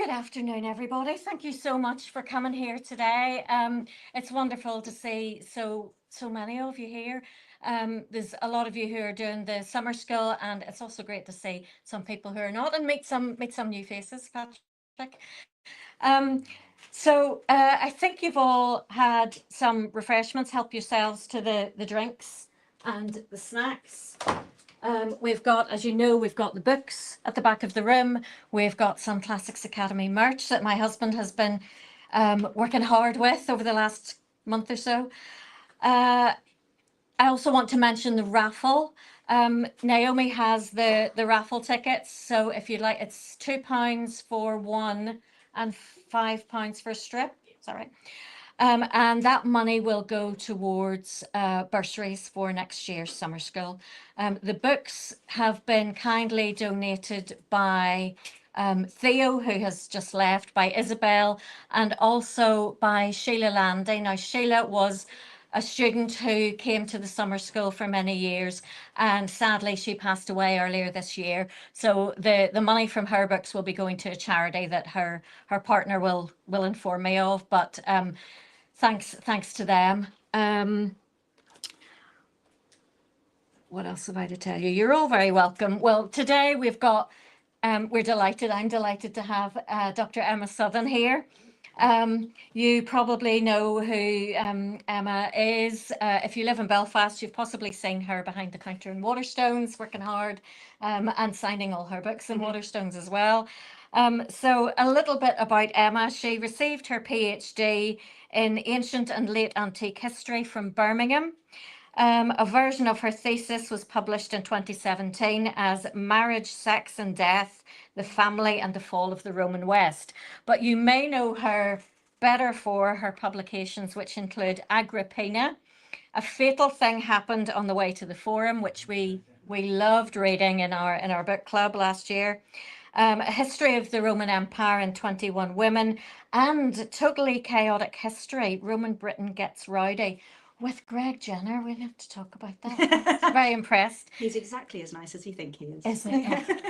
Good afternoon, everybody. Thank you so much for coming here today. It's wonderful to see so many of you here. There's a lot of you who are doing the summer school, and it's also great to see some people who are not and meet some new faces, Patrick. I think you've all had some refreshments. Help yourselves to the drinks and the snacks. We've got, as you know, we've got the books at the back of the room. We've got some Classics Academy merch that my husband has been working hard with over the last month or so. I also want to mention the raffle. Naomi has the raffle tickets. So if you'd like, it's £2 for one and £5 for a strip. Is that right? And that money will go towards bursaries for next year's summer school. The books have been kindly donated by Theo, who has just left, by Isabel, and also by Sheila Landy. Now, Sheila was a student who came to the summer school for many years, and sadly she passed away earlier this year. So the money from her books will be going to a charity that her partner will inform me of. But thanks to them. What else have I to tell you? You're all very welcome. Well, today we've got, we're delighted. I'm delighted to have Dr. Emma Southern here. You probably know who Emma is. If you live in Belfast, you've possibly seen her behind the counter in Waterstones, working hard and signing all her books in Waterstones as well. So a little bit about Emma. She received her PhD in Ancient and Late Antique History from Birmingham. A version of her thesis was published in 2017 as Marriage, Sex and Death, the Family and the Fall of the Roman West. But you may know her better for her publications, which include Agrippina, A Fatal Thing Happened on the Way to the Forum, which we loved reading in our book club last year. A History of the Roman Empire in 21 Women, and Totally Chaotic History, Roman Britain Gets Rowdy, with Greg Jenner. We'll have to talk about that. Very impressed. He's exactly as nice as you think he is. Isn't it?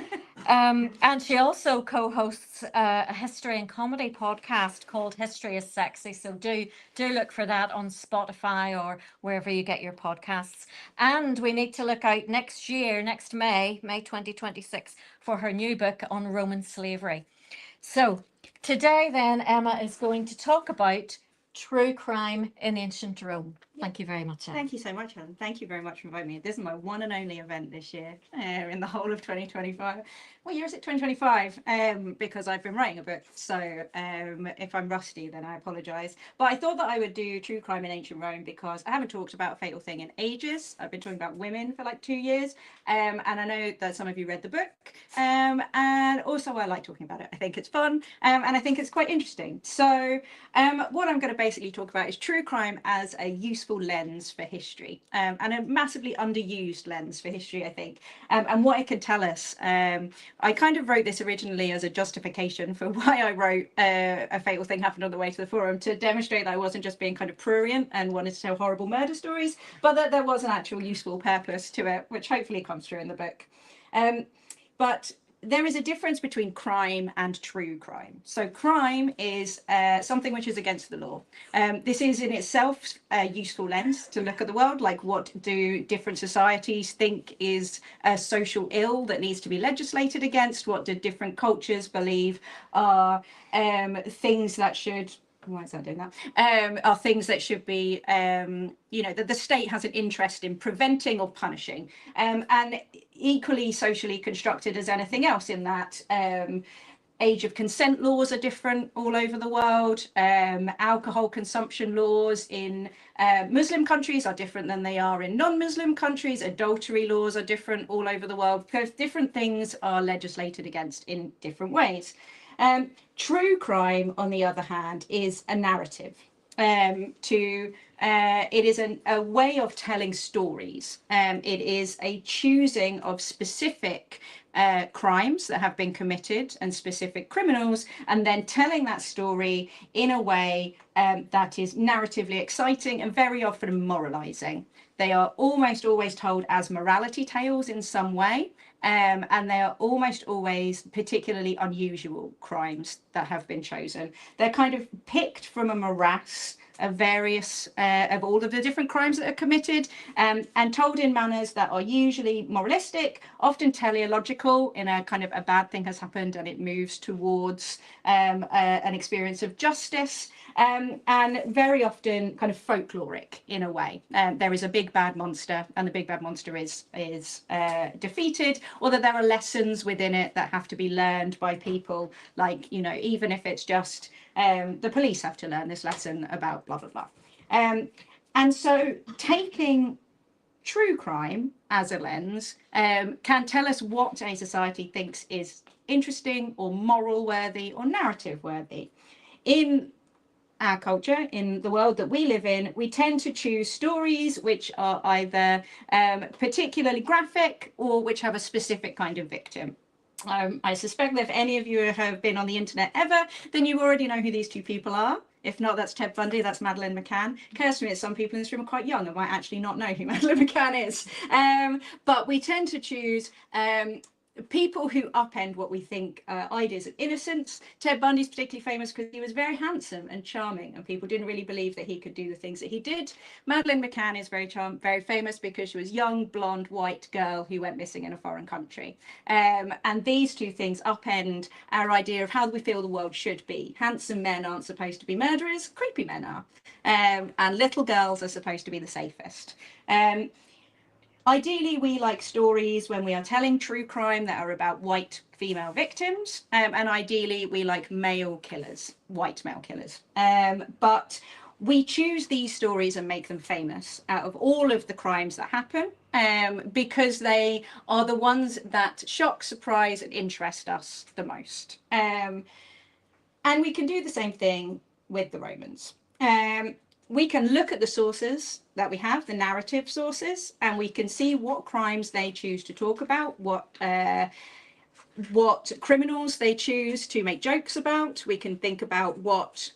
And she also co-hosts a history and comedy podcast called History is Sexy. So do look for that on Spotify or wherever you get your podcasts. And we need to look out next year, next May 2026, for her new book on Roman slavery. So today then, Emma is going to talk about true crime in ancient Rome. Thank you very much, Emma. Thank you so much, Helen. Thank you very much for inviting me. This is my one and only event this year in the whole of 2025. What year is it? 2025, because I've been writing a book. So if I'm rusty, then I apologise. But I thought that I would do true crime in ancient Rome because I haven't talked about A Fatal Thing in ages. I've been talking about women for like 2 years. And I know that some of you read the book. And also I like talking about it. I think it's fun. And I think it's quite interesting. So what I'm going to basically talk about is true crime as a useful lens for history, and a massively underused lens for history, I think, and what it can tell us. I kind of wrote this originally as a justification for why I wrote A Fatal Thing Happened on the Way to the Forum, to demonstrate that I wasn't just being kind of prurient and wanted to tell horrible murder stories, but that there was an actual useful purpose to it, which hopefully comes through in the book. But there is a difference between crime and true crime. So crime is something which is against the law. This is in itself a useful lens to look at the world, like what do different societies think is a social ill that needs to be legislated against? What do different cultures believe are things that should... Why is that doing that? Are things that should be, that the state has an interest in preventing or punishing, and equally socially constructed as anything else in that age of consent laws are different all over the world. Alcohol consumption laws in Muslim countries are different than they are in non-Muslim countries. Adultery laws are different all over the world because different things are legislated against in different ways. True crime, on the other hand, is a narrative. It is a way of telling stories. It is a choosing of specific crimes that have been committed and specific criminals, and then telling that story in a way that is narratively exciting and very often moralizing. They are almost always told as morality tales in some way, and they are almost always particularly unusual crimes that have been chosen. They're kind of picked from a morass of various of all of the different crimes that are committed, and told in manners that are usually moralistic, often teleological, in a kind of a bad thing has happened and it moves towards an experience of justice, and very often kind of folkloric in a way. There is a big bad monster, and the big bad monster is defeated, or that there are lessons within it that have to be learned by people, like, you know, even if it's just the police have to learn this lesson about blah, blah, blah. And so taking true crime as a lens can tell us what a society thinks is interesting or moral worthy or narrative worthy. In our culture, in the world that we live in, we tend to choose stories which are either particularly graphic or which have a specific kind of victim. I suspect that if any of you have been on the internet ever, then you already know who these two people are. If not, that's Ted Bundy, that's Madeleine McCann. Occurs to me that some people in this room are quite young and might actually not know who Madeleine McCann is. But we tend to choose people who upend what we think ideas of innocence. Ted Bundy's particularly famous because he was very handsome and charming, and people didn't really believe that he could do the things that he did. Madeleine McCann is very famous because she was a young, blonde, white girl who went missing in a foreign country. And these two things upend our idea of how we feel the world should be. Handsome men aren't supposed to be murderers, creepy men are. And little girls are supposed to be the safest. Ideally, we like stories when we are telling true crime that are about white female victims, and ideally we like male killers, white male killers. But we choose these stories and make them famous out of all of the crimes that happen, because they are the ones that shock, surprise, and interest us the most. And we can do the same thing with the Romans. We can look at the sources that we have, the narrative sources, and we can see what crimes they choose to talk about, what criminals they choose to make jokes about. We can think about what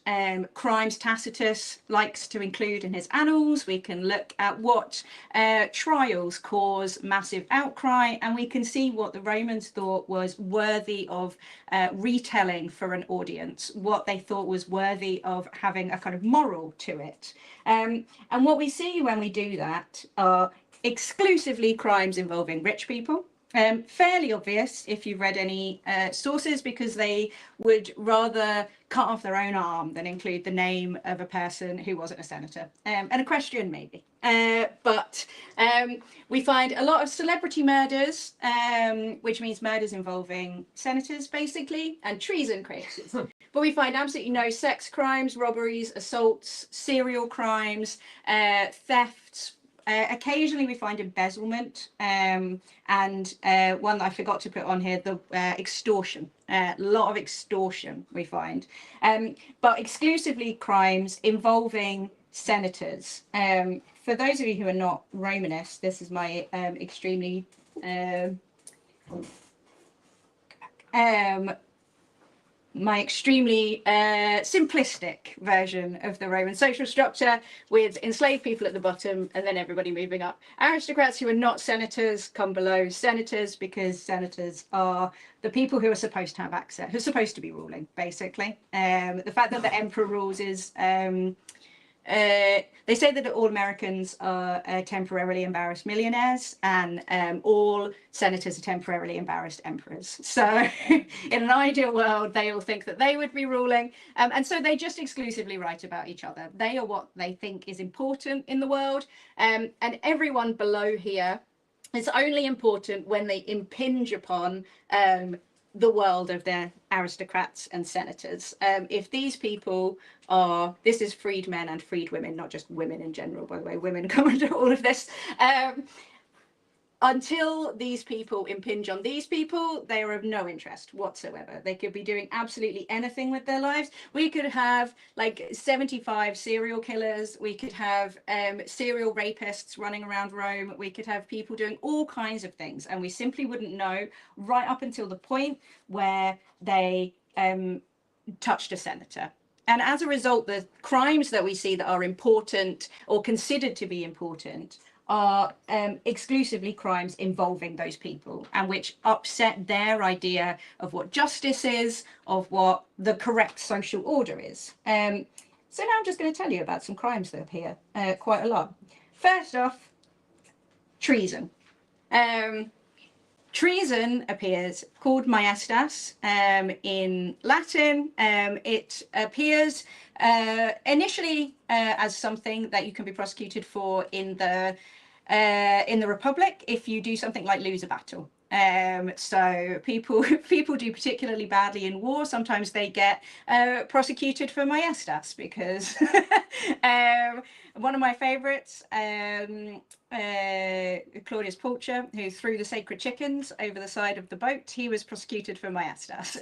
crimes Tacitus likes to include in his annals. We can look at what trials cause massive outcry, and we can see what the Romans thought was worthy of retelling for an audience, what they thought was worthy of having a kind of moral to it. And what we see when we do that are exclusively crimes involving rich people. Fairly obvious if you've read any sources, because they would rather cut off their own arm than include the name of a person who wasn't a senator, and a question maybe. But we find a lot of celebrity murders, which means murders involving senators basically, and treason cases. But we find absolutely no sex crimes, robberies, assaults, serial crimes, thefts. Occasionally we find embezzlement, and one that I forgot to put on here, the extortion. A lot of extortion we find, but exclusively crimes involving senators. For those of you who are not Romanists, this is my extremely simplistic version of the Roman social structure, with enslaved people at the bottom and then everybody moving up. Aristocrats who are not senators come below senators, because senators are the people who are supposed to have access, who are supposed to be ruling, basically. The fact that the emperor rules is... they say that all Americans are temporarily embarrassed millionaires, and all senators are temporarily embarrassed emperors. So in an ideal world, they all think that they would be ruling. And so they just exclusively write about each other. They are what they think is important in the world. And everyone below here is only important when they impinge upon the world of their aristocrats and senators. If these people are, this is freedmen and freedwomen, not just women in general, by the way, women come under all of this. Until these people impinge on these people, they are of no interest whatsoever. They could be doing absolutely anything with their lives. We could have like 75 serial killers. We could have serial rapists running around Rome. We could have people doing all kinds of things, and we simply wouldn't know, right up until the point where they touched a senator. And as a result, the crimes that we see that are important or considered to be important are exclusively crimes involving those people and which upset their idea of what justice is, of what the correct social order is. So now I'm just going to tell you about some crimes that appear quite a lot. First off, treason. Treason appears called majestas in Latin. It appears initially as something that you can be prosecuted for in the Republic if you do something like lose a battle. So people do particularly badly in war. Sometimes they get prosecuted for majestas because one of my favorites, Claudius Pulcher, who threw the sacred chickens over the side of the boat, he was prosecuted for majestas.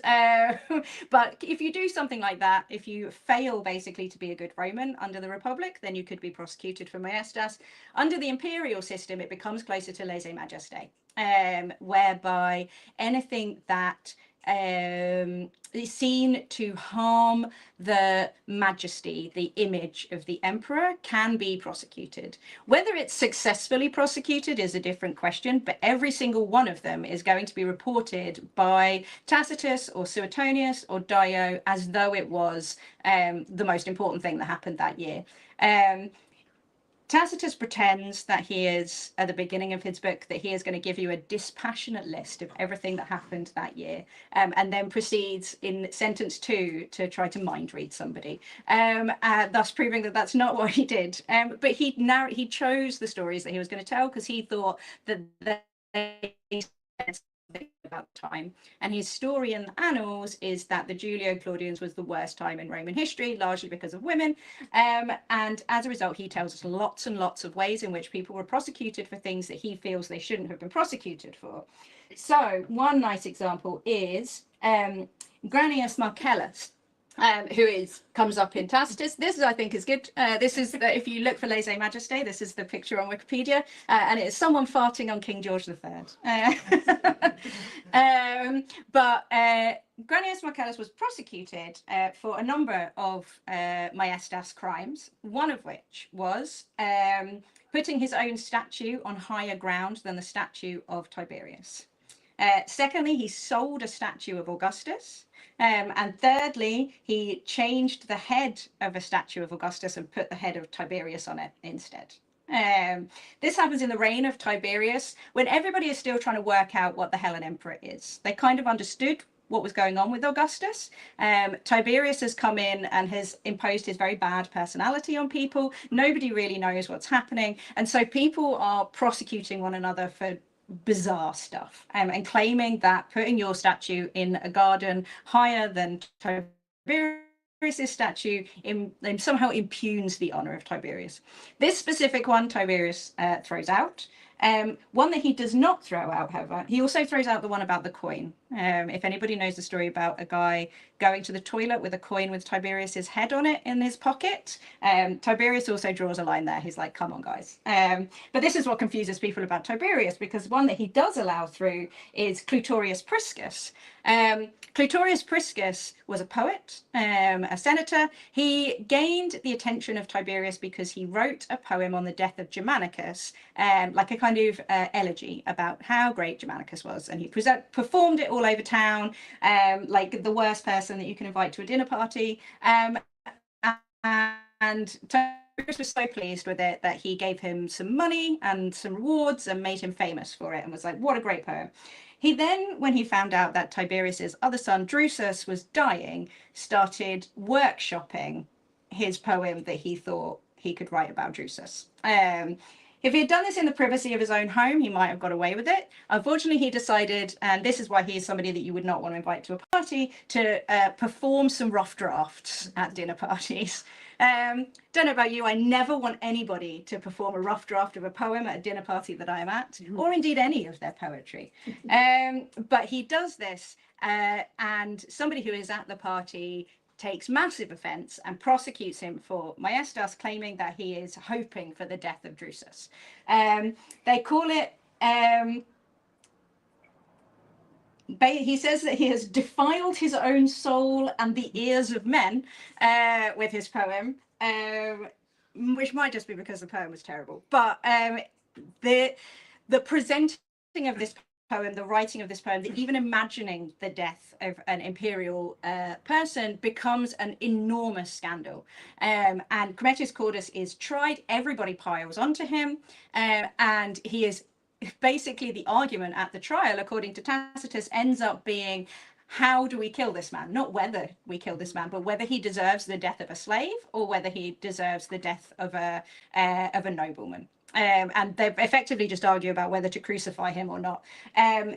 But if you do something like that, if you fail basically to be a good Roman under the Republic, then you could be prosecuted for majestas. Under the imperial system, it becomes closer to lèse-majesté, whereby anything that is seen to harm the majesty, the image of the emperor, can be prosecuted. Whether it's successfully prosecuted is a different question, but every single one of them is going to be reported by Tacitus or Suetonius or Dio as though it was the most important thing that happened that year. Tacitus pretends that he is, at the beginning of his book, that he is going to give you a dispassionate list of everything that happened that year, and then proceeds in sentence 2 to try to mind read somebody, thus proving that that's not what he did. But he chose the stories that he was going to tell because he thought that they said something about time. And his story in the annals is that the Julio-Claudians was the worst time in Roman history, largely because of women. And as a result, he tells us lots and lots of ways in which people were prosecuted for things that he feels they shouldn't have been prosecuted for. So one nice example is Granius Marcellus, who comes up in Tacitus. This I think is good. This is if you look for lèse-majesté, this is the picture on Wikipedia, and it is someone farting on King George III. But Granius Marcellus was prosecuted for a number of majestas crimes, one of which was putting his own statue on higher ground than the statue of Tiberius. Secondly, he sold a statue of Augustus. And thirdly, he changed the head of a statue of Augustus and put the head of Tiberius on it instead. This happens in the reign of Tiberius, when everybody is still trying to work out what the hell an emperor is. They kind of understood what was going on with Augustus. Tiberius has come in and has imposed his very bad personality on people. Nobody really knows what's happening. And so people are prosecuting one another for bizarre stuff, and claiming that putting your statue in a garden higher than Tiberius's statue somehow impugns the honor of Tiberius. This specific one, Tiberius throws out. One that he does not throw out, however, he also throws out the one about the coin. If anybody knows the story about a guy going to the toilet with a coin with Tiberius's head on it in his pocket, Tiberius also draws a line there. He's like, come on, guys. But this is what confuses people about Tiberius, because one that he does allow through is Clutorius Priscus. Clutorius Priscus was a poet, a senator. He gained the attention of Tiberius because he wrote a poem on the death of Germanicus, like a kind of elegy about how great Germanicus was. And he performed it all over town, like the worst person that you can invite to a dinner party. And Tiberius was so pleased with it that he gave him some money and some rewards and made him famous for it, and was like, what a great poem. He then, when he found out that Tiberius's other son, Drusus, was dying, started workshopping his poem that he thought he could write about Drusus. If he had done this in the privacy of his own home, he might have got away with it. Unfortunately, he decided, and this is why he is somebody that you would not want to invite to a party, to perform some rough drafts at dinner parties. Don't know about you, I never want anybody to perform a rough draft of a poem at a dinner party that I am at, or indeed any of their poetry. But he does this, and somebody who is at the party takes massive offense and prosecutes him for majestas, claiming that he is hoping for the death of Drusus. They call it, he says that he has defiled his own soul and the ears of men with his poem, which might just be because the poem was terrible. But the presenting of this poem, the writing of this poem, even imagining the death of an imperial person becomes an enormous scandal. And Cremetius Cordus is tried, everybody piles onto him, and he is basically, the argument at the trial, according to Tacitus, ends up being, how do we kill this man? Not whether we kill this man, but whether he deserves the death of a slave or whether he deserves the death of a nobleman. And they effectively just argue about whether to crucify him or not.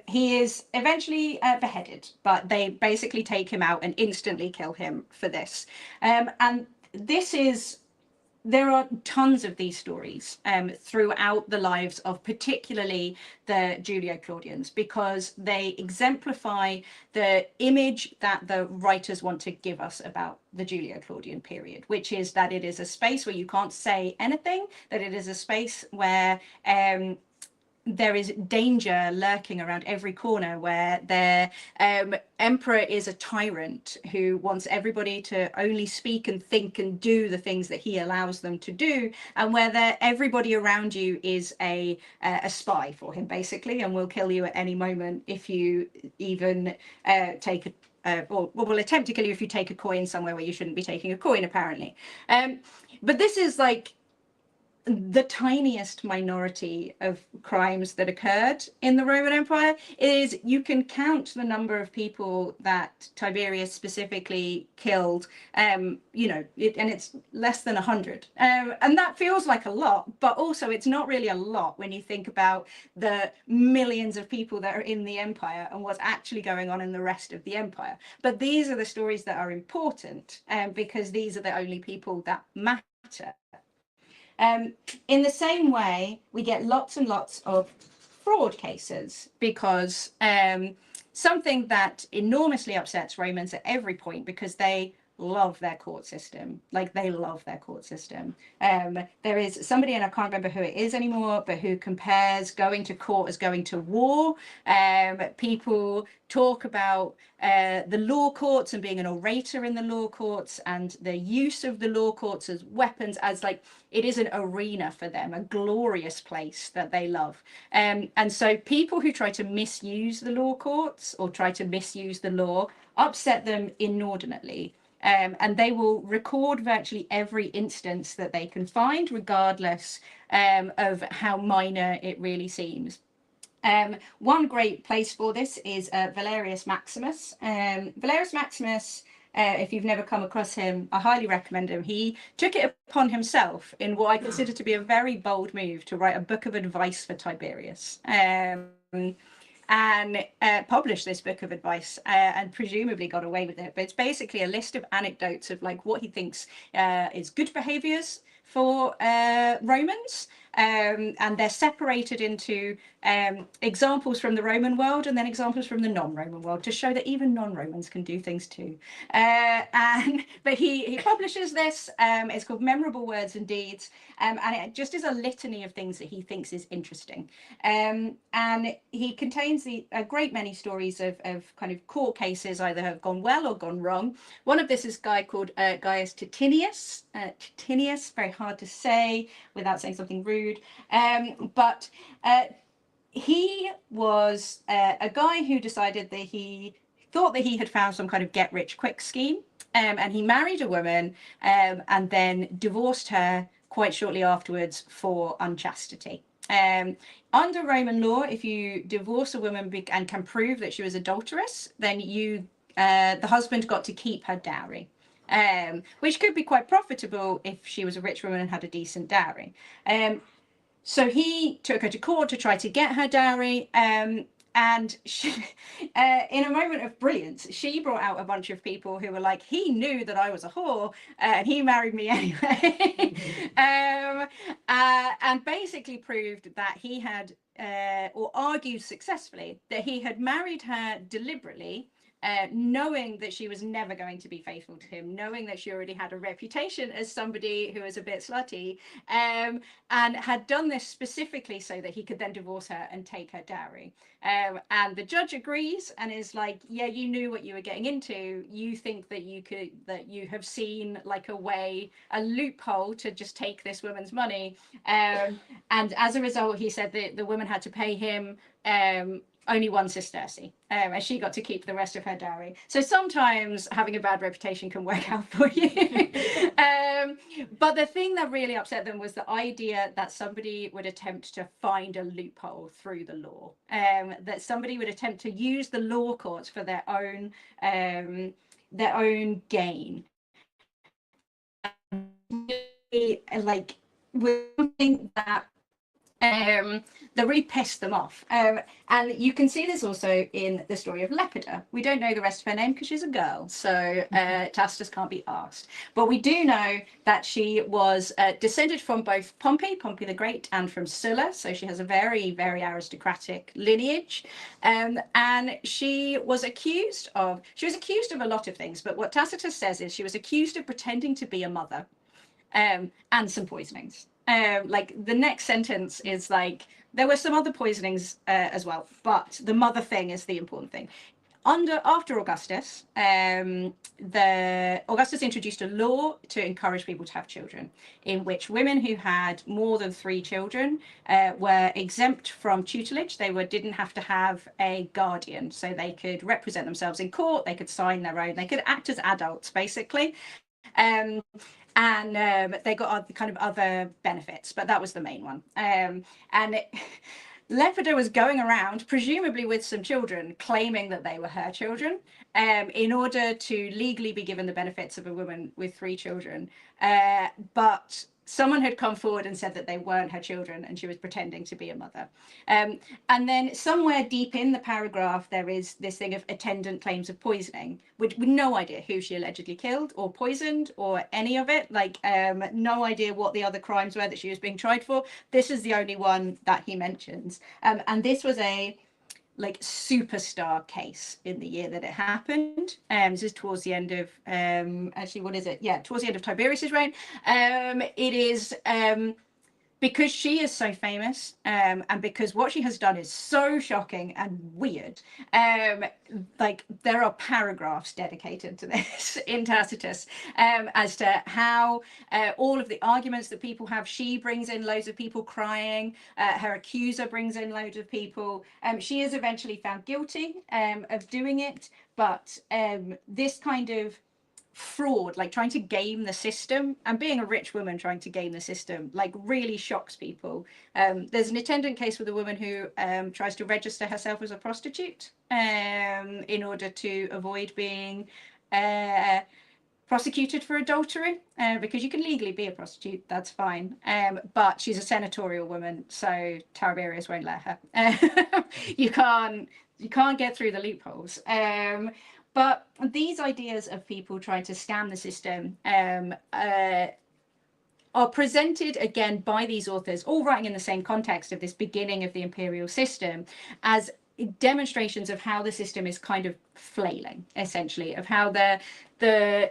He is eventually beheaded, but they basically take him out and instantly kill him for this. And this is, there are tons of these stories throughout the lives of particularly the Julio-Claudians, because they exemplify the image that the writers want to give us about the Julio-Claudian period, which is that it is a space where you can't say anything, that it is a space where there is danger lurking around every corner, where their emperor is a tyrant who wants everybody to only speak and think and do the things that he allows them to do, and where everybody around you is a spy for him, basically, and will kill you at any moment if you even take or will attempt to kill you if you take a coin somewhere where you shouldn't be taking a coin, apparently. But this is like the tiniest minority of crimes that occurred in the Roman Empire. Is you can count the number of people that Tiberius specifically killed, you know, and it's less than 100. And that feels like a lot, but also it's not really a lot when you think about the millions of people that are in the empire and what's actually going on in the rest of the empire. But these are the stories that are important, because these are the only people that matter. In the same way, we get lots and lots of fraud cases, because something that enormously upsets Romans at every point, because they love their court system, like they love their court system. There is somebody, and I can't remember who it is anymore, but who compares going to court as going to war. People talk about the law courts and being an orator in the law courts, and the use of the law courts as weapons, as like it is an arena for them, a glorious place that they love. And so people who try to misuse the law courts or try to misuse the law upset them inordinately. And they will record virtually every instance that they can find, regardless of how minor it really seems. One great place for this is Valerius Maximus. Valerius Maximus, if you've never come across him, I highly recommend him. He took it upon himself, in what I consider to be a very bold move, to write a book of advice for Tiberius. And published this book of advice, and presumably got away with it. But it's basically a list of anecdotes of like what he thinks is good behaviors for Romans, and they're separated into examples from the Roman world and then examples from the non-Roman world, to show that even non-Romans can do things too. But he publishes this. It's called Memorable Words and Deeds, and it just is a litany of things that he thinks is interesting. And he contains a great many stories of kind of court cases, either have gone well or gone wrong. One of this is a guy called Gaius Titinius. Titinius, very hard to say without saying something rude. But he was a guy who decided that he thought that he had found some kind of get-rich-quick scheme, and he married a woman and then divorced her quite shortly afterwards for unchastity. Under Roman law, if you divorce a woman and can prove that she was adulterous, then the husband got to keep her dowry. Which could be quite profitable if she was a rich woman and had a decent dowry. So he took her to court to try to get her dowry, and she, in a moment of brilliance, she brought out a bunch of people who were like, he knew that I was a whore, and he married me anyway. And basically proved that he had, or argued successfully, that he had married her deliberately, knowing that she was never going to be faithful to him, knowing that she already had a reputation as somebody who was a bit slutty, and had done this specifically so that he could then divorce her and take her dowry. And the judge agrees and is like, yeah, you knew what you were getting into. You think that you have seen like a loophole to just take this woman's money. And as a result, he said that the woman had to pay him only one sesterce, and she got to keep the rest of her dowry. So sometimes having a bad reputation can work out for you. But the thing that really upset them was the idea that somebody would attempt to find a loophole through the law, that somebody would attempt to use the law courts for their own gain. Like, something that really pissed them off. And you can see this also in the story of Lepida. We don't know the rest of her name because she's a girl, so Tacitus can't be asked. But we do know that she was descended from both Pompey the Great, and from Sulla, so she has a very, very aristocratic lineage. And she was accused of a lot of things, but what Tacitus says is she was accused of pretending to be a mother, and some poisonings. Like the next sentence is like, there were some other poisonings as well, but the mother thing is the important thing. After Augustus, Augustus introduced a law to encourage people to have children, in which women who had more than 3 children were exempt from tutelage. They didn't have to have a guardian, so they could represent themselves in court, they could sign their own, they could act as adults, basically. And they got kind of other benefits, but that was the main one. Lepida was going around, presumably with some children, claiming that they were her children, in order to legally be given the benefits of a woman with 3 children. But someone had come forward and said that they weren't her children and she was pretending to be a mother. And then somewhere deep in the paragraph, there is this thing of attendant claims of poisoning, with no idea who she allegedly killed or poisoned or any of it. Like, no idea what the other crimes were that she was being tried for. This is the only one that he mentions. And this was a superstar case in the year that it happened. This is towards the end of actually, what is it? Yeah, towards the end of Tiberius's reign. It is because she is so famous, and because what she has done is so shocking and weird. Like, there are paragraphs dedicated to this in Tacitus, as to how all of the arguments that people have, she brings in loads of people crying, her accuser brings in loads of people. She is eventually found guilty of doing it, but this kind of fraud, like trying to game the system, and being a rich woman trying to game the system, like, really shocks people. There's an attendant case with a woman who tries to register herself as a prostitute in order to avoid being prosecuted for adultery, because you can legally be a prostitute, that's fine, but she's a senatorial woman, so Tiberius won't let her. You can't get through the loopholes. But these ideas of people trying to scam the system are presented again by these authors, all writing in the same context of this beginning of the imperial system, as demonstrations of how the system is kind of flailing, essentially, of how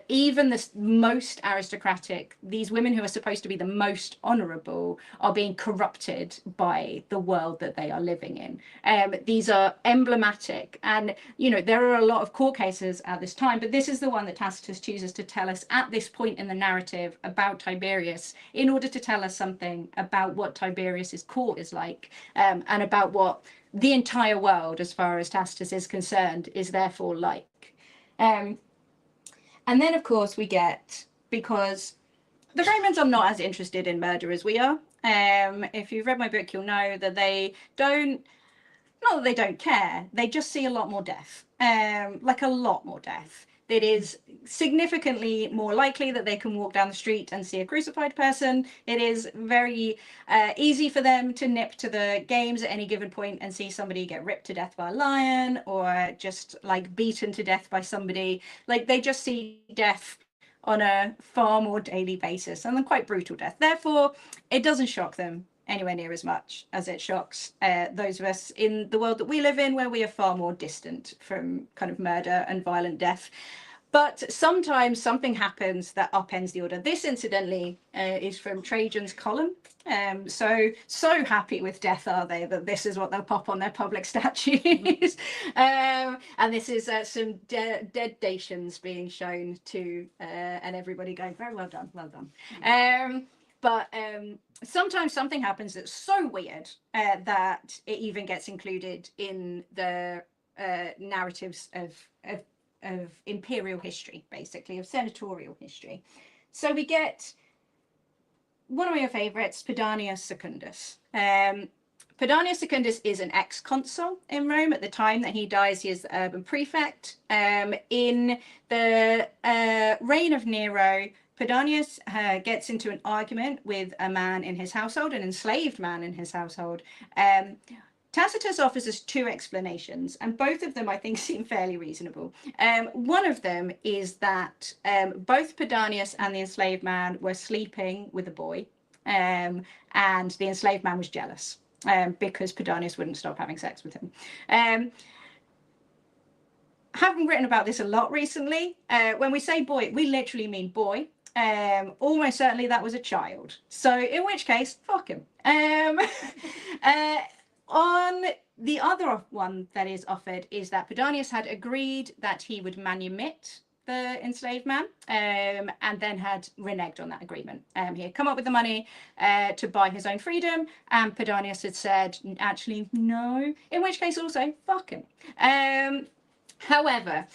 even the most aristocratic, these women who are supposed to be the most honorable, are being corrupted by the world that they are living in. These are emblematic, and there are a lot of court cases at this time, but this is the one that Tacitus chooses to tell us at this point in the narrative about Tiberius, in order to tell us something about what Tiberius's court is like, and about what the entire world, as far as Tacitus is concerned, is therefore like. And then, of course, we get, because the Romans are not as interested in murder as we are. If you've read my book, you'll know that they don't, not that they don't care, they just see a lot more death, like a lot more death. It is significantly more likely that they can walk down the street and see a crucified person. It is very easy for them to nip to the games at any given point and see somebody get ripped to death by a lion, or just like beaten to death by somebody. Like, they just see death on a far more daily basis, and then quite brutal death. Therefore, it doesn't shock them anywhere near as much as it shocks those of us in the world that we live in, where we are far more distant from kind of murder and violent death. But sometimes something happens that upends the order. This, incidentally, is from Trajan's column. So happy with death are they that this is what they'll pop on their public statues. And this is some dead Dacians being shown to, and everybody going, very well done, well done. But sometimes something happens that's so weird that it even gets included in the narratives of imperial history, basically, of senatorial history. So we get one of my favorites, Pedanius Secundus. Pedanius Secundus is an ex-consul in Rome. At the time that he dies, he is the urban prefect. In the reign of Nero, Pedanius gets into an argument with a man in his household, an enslaved man in his household. Tacitus offers us two explanations, and both of them I think seem fairly reasonable. One of them is that both Pedanius and the enslaved man were sleeping with a boy, and the enslaved man was jealous because Pedanius wouldn't stop having sex with him. Having written about this a lot recently, when we say boy, we literally mean boy. Almost certainly that was a child. So in which case, fuck him. On the other one that is offered is that Pedanius had agreed that he would manumit the enslaved man, and then had reneged on that agreement. He had come up with the money to buy his own freedom, and Pedanius had said, actually, no, in which case also, fuck him. However,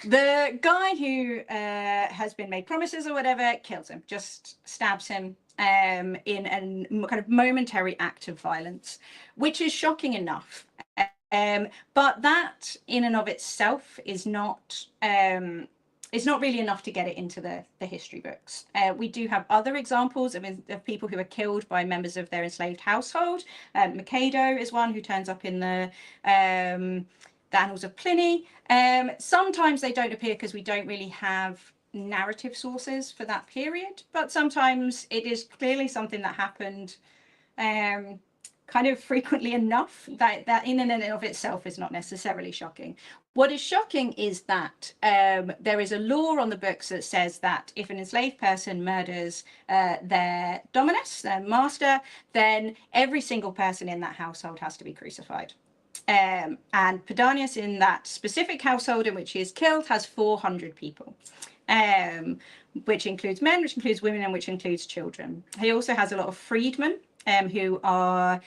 the guy who has been made promises or whatever kills him, just stabs him in a kind of momentary act of violence, which is shocking enough. But that in and of itself is not really enough to get it into the history books. We do have other examples of people who are killed by members of their enslaved household. Mikado is one who turns up in the Annals of Pliny. Sometimes they don't appear because we don't really have narrative sources for that period, but sometimes it is clearly something that happened kind of frequently enough that in and of itself is not necessarily shocking. What is shocking is that there is a law on the books that says that if an enslaved person murders their dominus, their master, then every single person in that household has to be crucified. And Pedanius, in that specific household in which he is killed, has 400 people, which includes men, which includes women, and which includes children. He also has a lot of freedmen, who are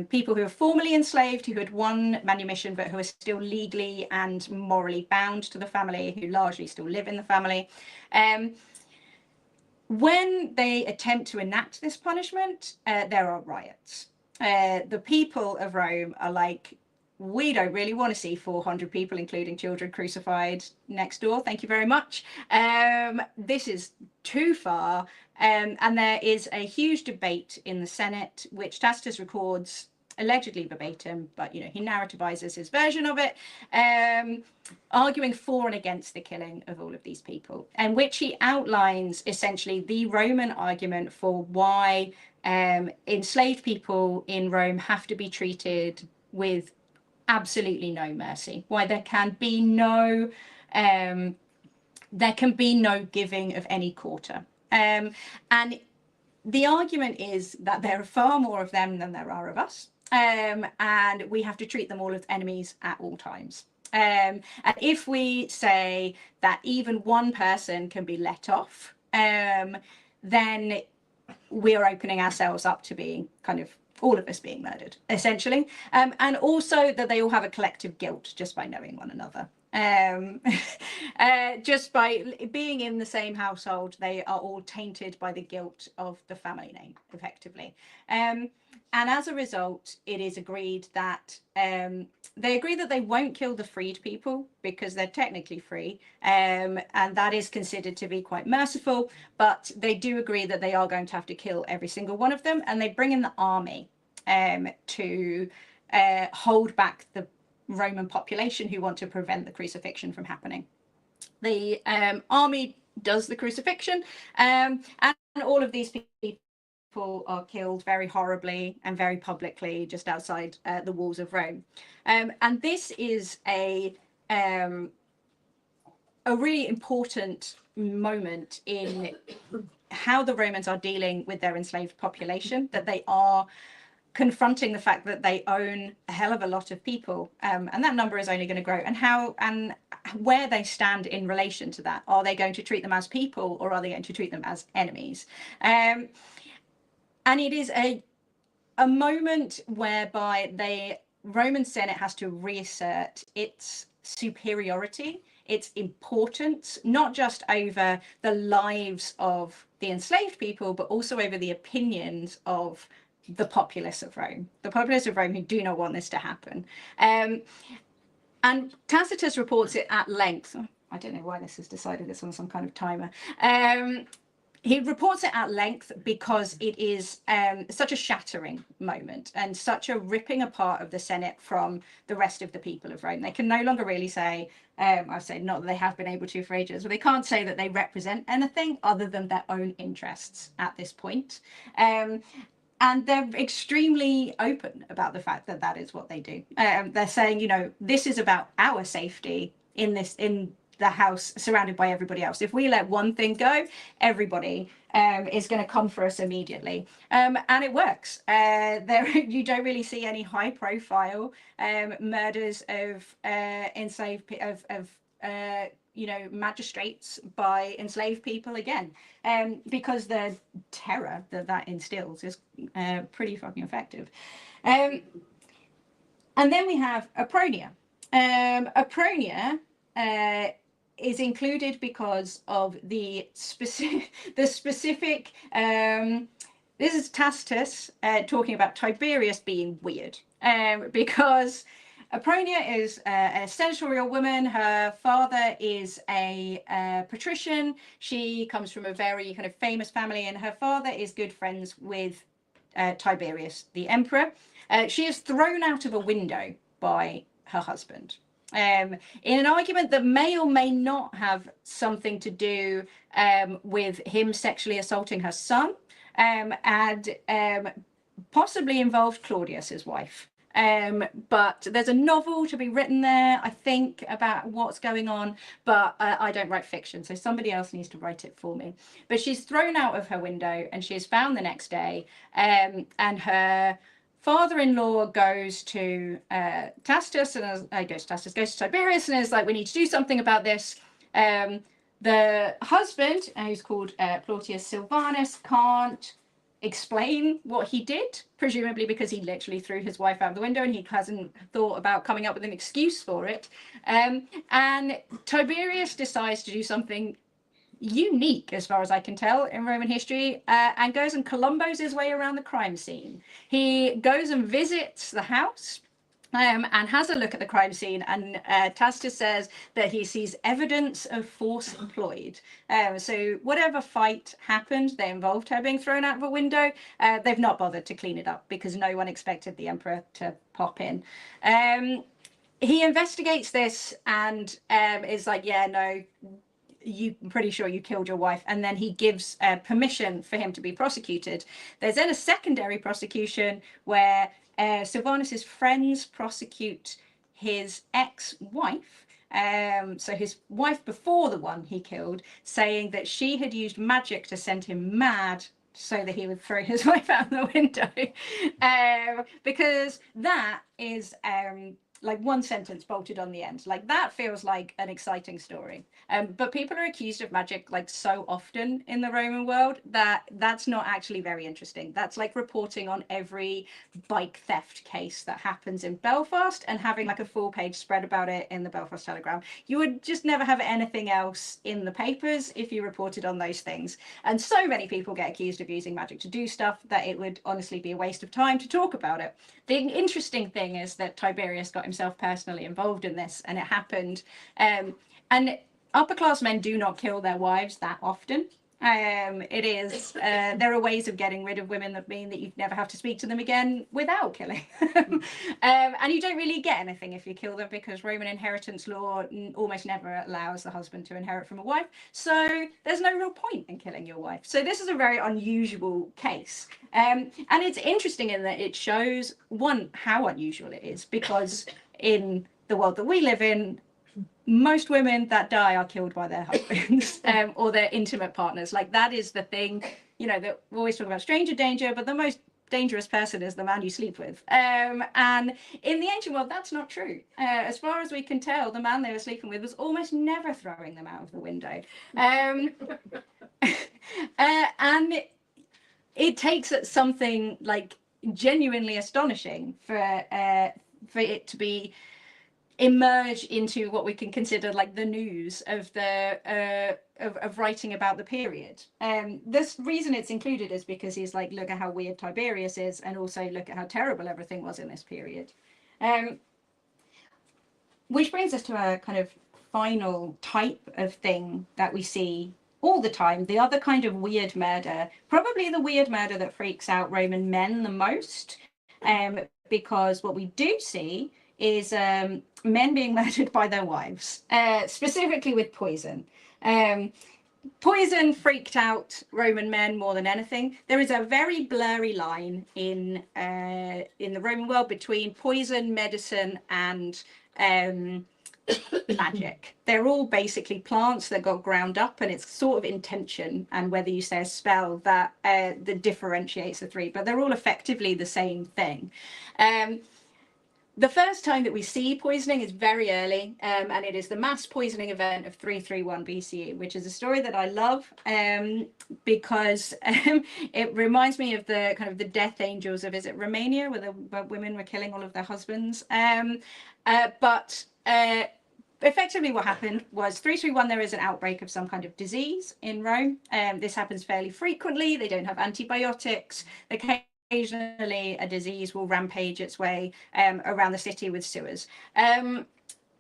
people who are formerly enslaved, who had won manumission, but who are still legally and morally bound to the family, who largely still live in the family. When they attempt to enact this punishment, there are riots. The people of Rome are like, we don't really want to see 400 people, including children, crucified next door. Thank you very much. This is too far. And there is a huge debate in the Senate, which Tacitus records allegedly verbatim, but he narrativizes his version of it, arguing for and against the killing of all of these people, and which he outlines essentially the Roman argument for why enslaved people in Rome have to be treated with absolutely no mercy, why there can be no giving of any quarter. And the argument is that there are far more of them than there are of us, and we have to treat them all as enemies at all times. And if we say that even one person can be let off, then we are opening ourselves up to being kind of all of us being murdered, essentially. And also that they all have a collective guilt just by knowing one another. Just by being in the same household, they are all tainted by the guilt of the family name, effectively. And as a result, it is agreed that they agree that they won't kill the freed people because they're technically free, and that is considered to be quite merciful, but they do agree that they are going to have to kill every single one of them, and they bring in the army to hold back the Roman population who want to prevent the crucifixion from happening. The army does the crucifixion, and all of these people are killed very horribly and very publicly just outside the walls of Rome. And this is a really important moment in how the Romans are dealing with their enslaved population, that they are confronting the fact that they own a hell of a lot of people, and that number is only going to grow, and how and where they stand in relation to that. Are they going to treat them as people, or are they going to treat them as enemies? And it is a moment whereby the Roman Senate has to reassert its superiority, its importance, not just over the lives of the enslaved people, but also over the opinions of the populace of Rome, who do not want this to happen. And Tacitus reports it at length. I don't know why this has decided it's on some kind of timer. He reports it at length because it is such a shattering moment and such a ripping apart of the Senate from the rest of the people of Rome. They can no longer really say, I've said not that they have been able to for ages, but they can't say that they represent anything other than their own interests at this point. And they're extremely open about the fact that that is what they do. They're saying, you know, this is about our safety in the house surrounded by everybody else. If we let one thing go, everybody is going to come for us immediately. And it works. You don't really see any high profile murders of enslaved magistrates by enslaved people again, because the terror that instills is pretty fucking effective. And then we have Apronia. Apronia is included because of the specific this is Tacitus talking about Tiberius being weird, because Apronia is a senatorial woman. Her father is a patrician. She comes from a very kind of famous family, and her father is good friends with Tiberius, the emperor. She is thrown out of a window by her husband in an argument that may or may not have something to do with him sexually assaulting her son, and possibly involved Claudius, his wife. But there's a novel to be written there, I think, about what's going on, but I don't write fiction, so somebody else needs to write it for me. But she's thrown out of her window and she is found the next day, and her father-in-law goes to Tacitus, and goes to Tiberius and is like, we need to do something about this. The husband, who's called Plautius Silvanus, can't explain what he did, presumably because he literally threw his wife out the window and he hasn't thought about coming up with an excuse for it. And Tiberius decides to do something unique, as far as I can tell, in Roman history, and goes and Columbos his way around the crime scene. He goes and visits the house and has a look at the crime scene, and Tacitus says that he sees evidence of force employed. So whatever fight happened, they involved her being thrown out of a window. They've not bothered to clean it up because no one expected the emperor to pop in. He investigates this and is like, yeah, no, I'm pretty sure you killed your wife, and then he gives permission for him to be prosecuted. There's then a secondary prosecution where Silvanus's friends prosecute his ex-wife, so his wife before the one he killed, saying that she had used magic to send him mad so that he would throw his wife out the window, because that is like one sentence bolted on the end. Like that feels like an exciting story. But people are accused of magic like so often in the Roman world that that's not actually very interesting. That's like reporting on every bike theft case that happens in Belfast and having like a full page spread about it in the Belfast Telegram. You would just never have anything else in the papers if you reported on those things. And so many people get accused of using magic to do stuff that it would honestly be a waste of time to talk about it. The interesting thing is that Tiberius got himself personally involved in this, and it happened. And upper class men do not kill their wives that often. It is. There are ways of getting rid of women that mean that you never have to speak to them again without killing them. And you don't really get anything if you kill them, because Roman inheritance law almost never allows the husband to inherit from a wife. So there's no real point in killing your wife. So this is a very unusual case. And it's interesting in that it shows, one, how unusual it is, because in the world that we live in, most women that die are killed by their husbands or their intimate partners. Like, that is the thing, you know, that we always talk about stranger danger, but the most dangerous person is the man you sleep with. And in the ancient world, that's not true. As far as we can tell, the man they were sleeping with was almost never throwing them out of the window. And it takes something like genuinely astonishing for it to be emerge into what we can consider like the news of the of writing about the period. This reason it's included is because he's like, look at how weird Tiberius is, and also look at how terrible everything was in this period. Which brings us to a kind of final type of thing that we see all the time, the other kind of weird murder, probably the weird murder that freaks out Roman men the most, because what we do see is men being murdered by their wives, specifically with poison. Poison freaked out Roman men more than anything. There is a very blurry line in the Roman world between poison, medicine, and magic. They're all basically plants that got ground up, and it's sort of intention and whether you say a spell that differentiates the three, but they're all effectively the same thing. The first time that we see poisoning is very early, and it is the mass poisoning event of 331 BCE, which is a story that I love because it reminds me of the kind of the death angels of, is it Romania, where the women were killing all of their husbands? Effectively what happened was 331, there is an outbreak of some kind of disease in Rome. This happens fairly frequently. They don't have antibiotics. Occasionally a disease will rampage its way around the city with sewers.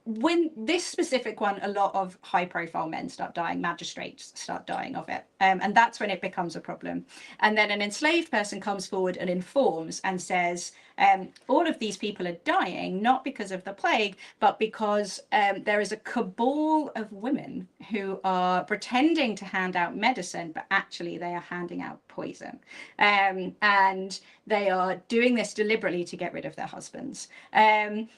When this specific one, a lot of high profile men start dying, magistrates start dying of it. And that's when it becomes a problem. And then an enslaved person comes forward and informs and says, all of these people are dying, not because of the plague, but because there is a cabal of women who are pretending to hand out medicine, but actually they are handing out poison. And they are doing this deliberately to get rid of their husbands. Loads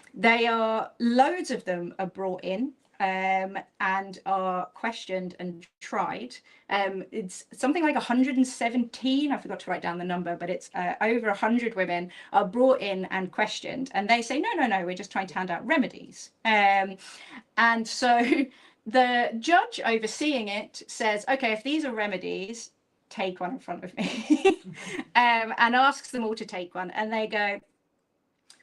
of them are brought in and are questioned and tried. It's something like 117, I forgot to write down the number, but it's over 100 women are brought in and questioned, and they say, no, we're just trying to hand out remedies. And so the judge overseeing it says, okay, if these are remedies, take one in front of me. And asks them all to take one, and they go,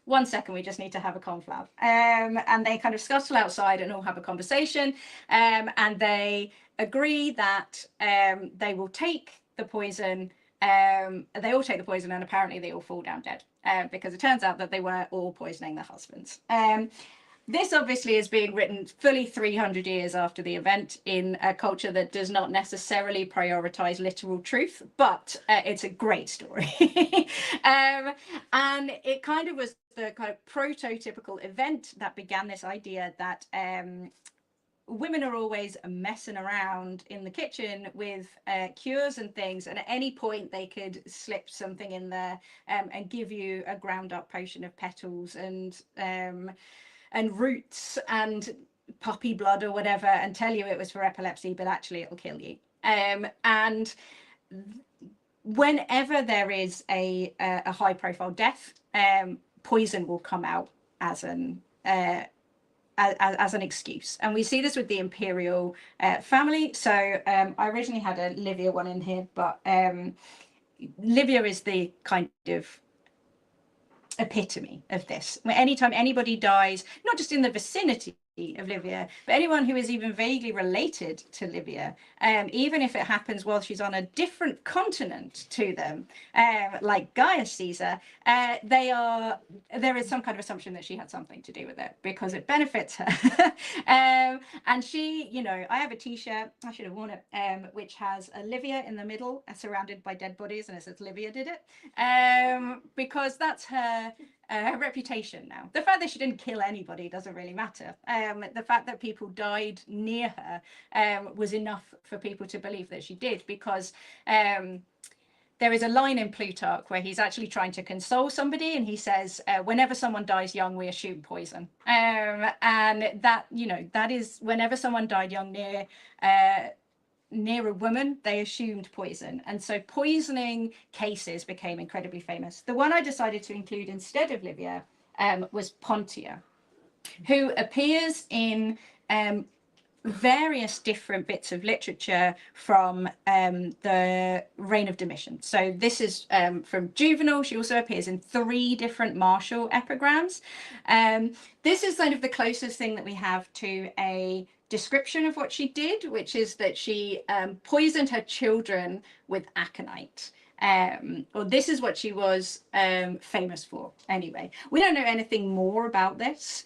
1 second, we just need to have a conflab. And they kind of scuttle outside and all have a conversation, and they agree that they will take the poison. They all take the poison, and apparently they all fall down dead, because it turns out that they were all poisoning their husbands. This obviously is being written fully 300 years after the event in a culture that does not necessarily prioritize literal truth, but it's a great story. And it kind of was the kind of prototypical event that began this idea that women are always messing around in the kitchen with cures and things, and at any point they could slip something in there and give you a ground up potion of petals and roots and puppy blood or whatever, and tell you it was for epilepsy, but actually it'll kill you. And whenever there is a high profile death, poison will come out as an excuse. And we see this with the imperial family. So I originally had a Livia one in here, but Livia is the kind of epitome of this. Anytime anybody dies, not just in the vicinity of Livia, but anyone who is even vaguely related to Livia, even if it happens while she's on a different continent to them, like Gaius Caesar, there is some kind of assumption that she had something to do with it because it benefits her. And she, you know, I have a t-shirt, I should have worn it, which has a Livia in the middle, surrounded by dead bodies, and it says Livia did it, because that's her reputation now. The fact that she didn't kill anybody doesn't really matter. The fact that people died near her was enough for people to believe that she did, because there is a line in Plutarch where he's actually trying to console somebody, and he says, whenever someone dies young, we assume poison. And that, you know, that is whenever someone died young near a woman, they assumed poison. And so poisoning cases became incredibly famous. The one I decided to include instead of Livia was Pontia, who appears in various different bits of literature from the reign of Domitian. So this is from Juvenal. She also appears in 3 different martial epigrams. This is kind of the closest thing that we have to a description of what she did, which is that she poisoned her children with aconite. Or this is what she was famous for. Anyway, we don't know anything more about this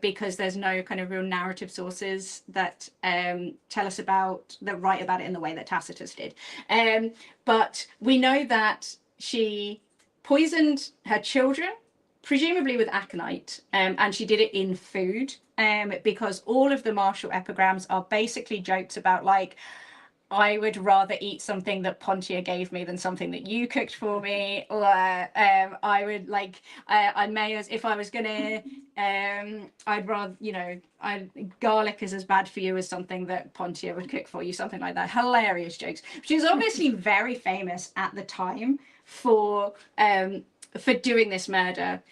because there's no kind of real narrative sources that tell us about, that write about it in the way that Tacitus did. But we know that she poisoned her children, presumably with aconite, and she did it in food, because all of the martial epigrams are basically jokes about, like, I would rather eat something that Pontia gave me than something that you cooked for me, or I would, like, I may, as if I was gonna, I'd rather, you know, garlic is as bad for you as something that Pontia would cook for you, something like that. Hilarious jokes. She was obviously very famous at the time for doing this murder.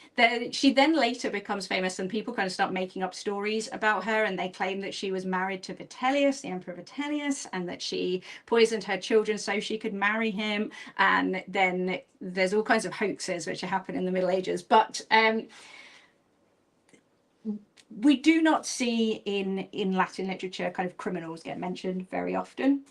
She then later becomes famous, and people kind of start making up stories about her, and they claim that she was married to Vitellius, the Emperor Vitellius, and that she poisoned her children so she could marry him. And then there's all kinds of hoaxes which happen in the Middle Ages. But we do not see in Latin literature kind of criminals get mentioned very often.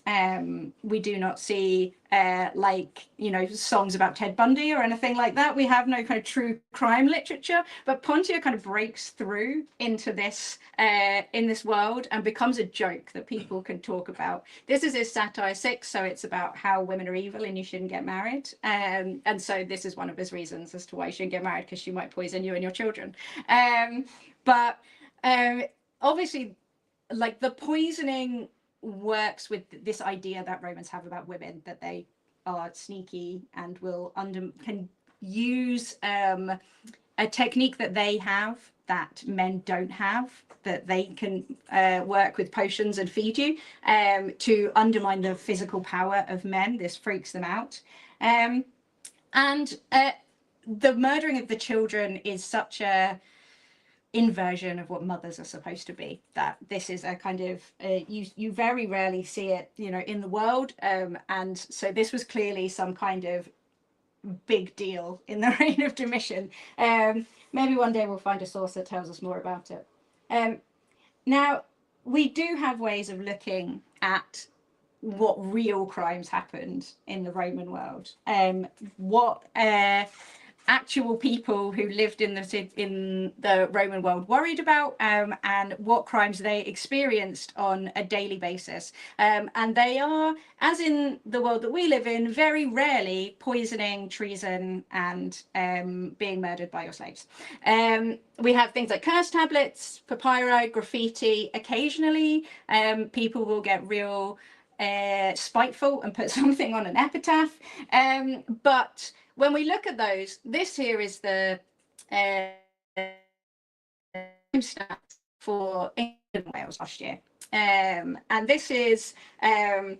We do not see like, you know, songs about Ted Bundy or anything like that. We have no kind of true crime literature, but Pontia kind of breaks through into this in this world and becomes a joke that people can talk about. This is his Satire 6, so it's about how women are evil and you shouldn't get married. And so this is one of his reasons as to why you shouldn't get married, because she might poison you and your children. But obviously, like, the poisoning works with this idea that Romans have about women, that they are sneaky and will can use a technique that they have that men don't have, that they can work with potions and feed you to undermine the physical power of men. This freaks them out. And the murdering of the children is such a inversion of what mothers are supposed to be, that this is a kind of you very rarely see it, you know, in the world, and so this was clearly some kind of big deal in the reign of Domitian. Maybe one day we'll find a source that tells us more about it. Now, we do have ways of looking at what real crimes happened in the Roman world, what actual people who lived in the Roman world worried about, and what crimes they experienced on a daily basis. And they are, as in the world that we live in, very rarely poisoning, treason, and being murdered by your slaves. We have things like curse tablets, papyri, graffiti. Occasionally, people will get real spiteful and put something on an epitaph. But when we look at those, this here is the stats for England and Wales last year. And this is the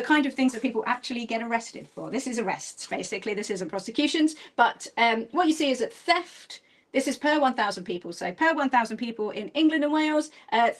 kind of things that people actually get arrested for. This is arrests, basically. This isn't prosecutions. But what you see is that theft, this is per 1,000 people. So per 1,000 people in England and Wales,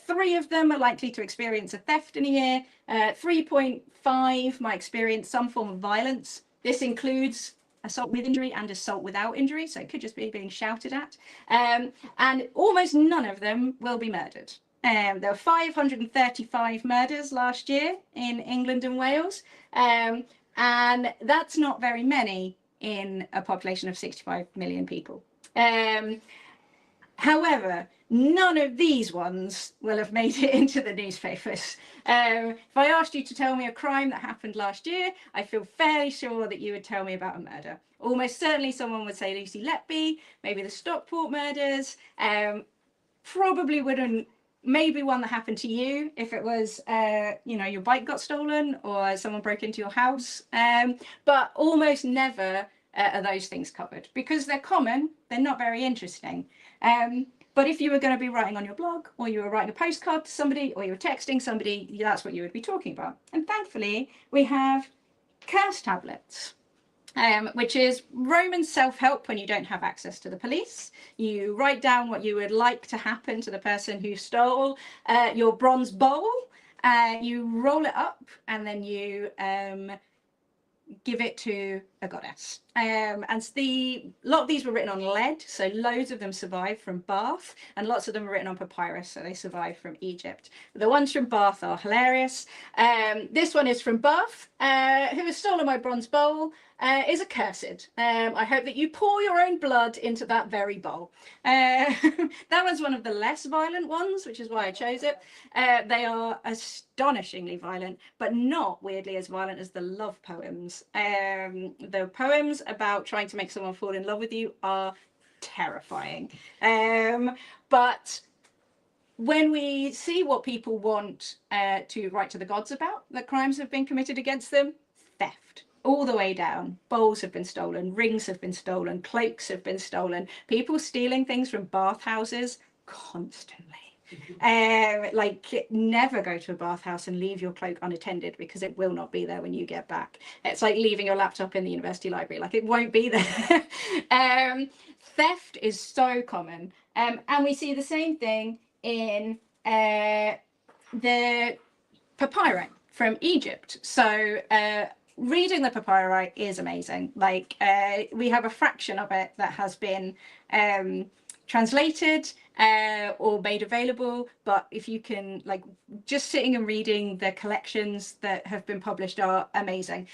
3 of them are likely to experience a theft in a year. 3.5 might experience some form of violence. This includes assault with injury and assault without injury, so it could just be being shouted at. And almost none of them will be murdered. There were 535 murders last year in England and Wales, and that's not very many in a population of 65 million people. However, none of these ones will have made it into the newspapers. If I asked you to tell me a crime that happened last year, I feel fairly sure that you would tell me about a murder. Almost certainly someone would say Lucy Letby, maybe the Stockport murders, probably wouldn't, maybe one that happened to you if it was, you know, your bike got stolen or someone broke into your house, but almost never are those things covered because they're common, they're not very interesting. But if you were going to be writing on your blog, or you were writing a postcard to somebody, or you were texting somebody, that's what you would be talking about. And thankfully, we have curse tablets, which is Roman self-help when you don't have access to the police. You write down what you would like to happen to the person who stole your bronze bowl, you roll it up, and then you give it to a goddess. And a lot of these were written on lead, so loads of them survived from Bath, and lots of them were written on papyrus, so they survived from Egypt. The ones from Bath are hilarious. This one is from Bath. Who has stolen my bronze bowl is accursed. I hope that you pour your own blood into that very bowl. That was one of the less violent ones, which is why I chose it. They are astonishingly violent, but not weirdly as violent as the love poems. The poems about trying to make someone fall in love with you are terrifying. But when we see what people want to write to the gods about, that crimes have been committed against them, theft. All the way down. Bowls have been stolen, rings have been stolen, cloaks have been stolen, people stealing things from bathhouses constantly. Like, never go to a bathhouse and leave your cloak unattended because it will not be there when you get back. It's like leaving your laptop in the university library, like it won't be there. Theft is so common, and we see the same thing in the papyri from Egypt. So reading the papyri is amazing. Like, we have a fraction of it that has been translated or made available, but if you can, like, just sitting and reading the collections that have been published are amazing,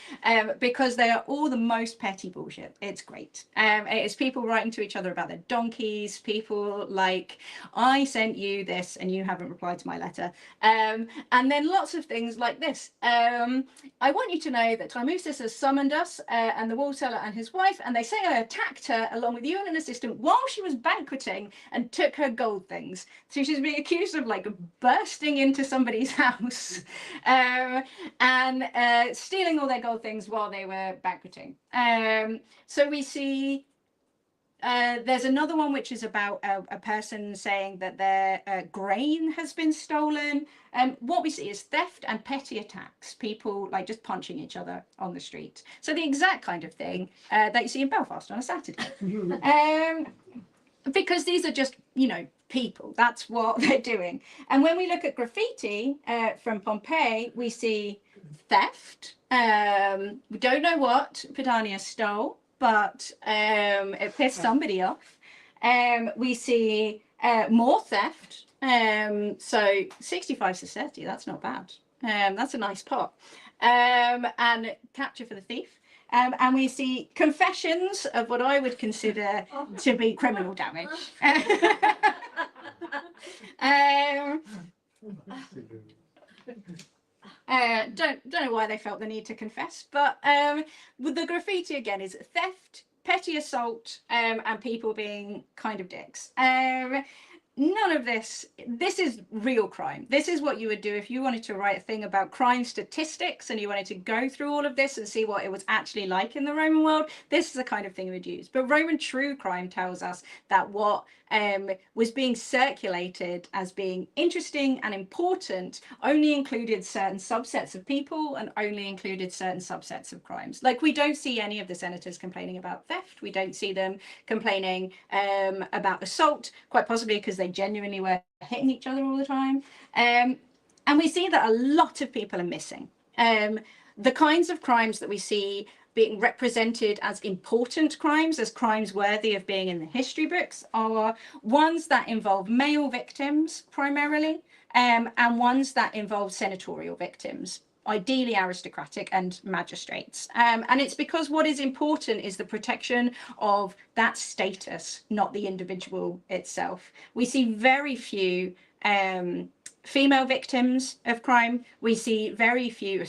because they are all the most petty bullshit. It's great. It is people writing to each other about their donkeys, people like, I sent you this and you haven't replied to my letter, and then lots of things like this. I want you to know that Timotheus has summoned us and the wool seller and his wife, and they say I attacked her along with you and an assistant while she was banqueting and took her gold things. So she's being accused of, like, bursting into somebody's house and stealing all their gold things while they were banqueting. So we see there's another one which is about a person saying that their grain has been stolen. What we see is theft and petty attacks, people like just punching each other on the street. So the exact kind of thing that you see in Belfast on a Saturday. Because these are just, you know, people. That's what they're doing. And when we look at graffiti from Pompeii, we see theft. We don't know what Pedania stole, but it pissed somebody off. We see more theft. So 65 to 30, that's not bad. That's a nice pot. And capture for the thief. And we see confessions of what I would consider to be criminal damage. Don't know why they felt the need to confess, but with the graffiti again is theft, petty assault, and people being kind of dicks. None of this is real crime. This is what you would do if you wanted to write a thing about crime statistics and you wanted to go through all of this and see what it was actually like in the Roman world. This is the kind of thing you would use. But Roman true crime tells us that what was being circulated as being interesting and important only included certain subsets of people and only included certain subsets of crimes. Like, we don't see any of the senators complaining about theft. We don't see them complaining about assault, quite possibly because they genuinely were hitting each other all the time. And we see that a lot of people are missing. The kinds of crimes that we see being represented as important crimes, as crimes worthy of being in the history books, are ones that involve male victims primarily, and ones that involve senatorial victims, ideally aristocratic and magistrates. And it's because what is important is the protection of that status, not the individual itself. We see very few female victims of crime. We see very few,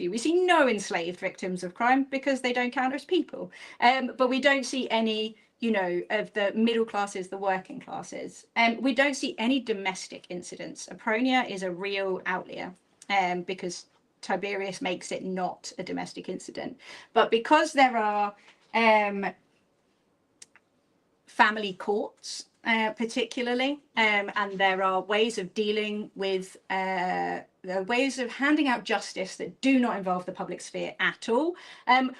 we see no enslaved victims of crime because they don't count as people. But we don't see any, you know, of the middle classes, the working classes. We don't see any domestic incidents. Apronia is a real outlier because Tiberius makes it not a domestic incident. But because there are family courts, particularly, and there are ways of dealing with ways of handing out justice that do not involve the public sphere at all.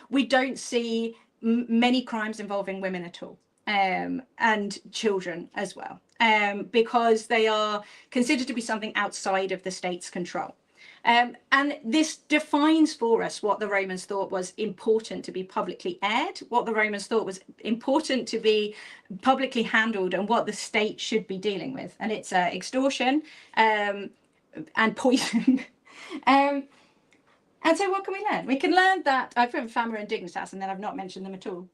We don't see many crimes involving women at all, and children as well, because they are considered to be something outside of the state's control. And this defines for us what the Romans thought was important to be publicly aired, what the Romans thought was important to be publicly handled, and what the state should be dealing with. And it's extortion and poison. And so what can we learn? We can learn that I've put Fama and Dignitas, and then I've not mentioned them at all.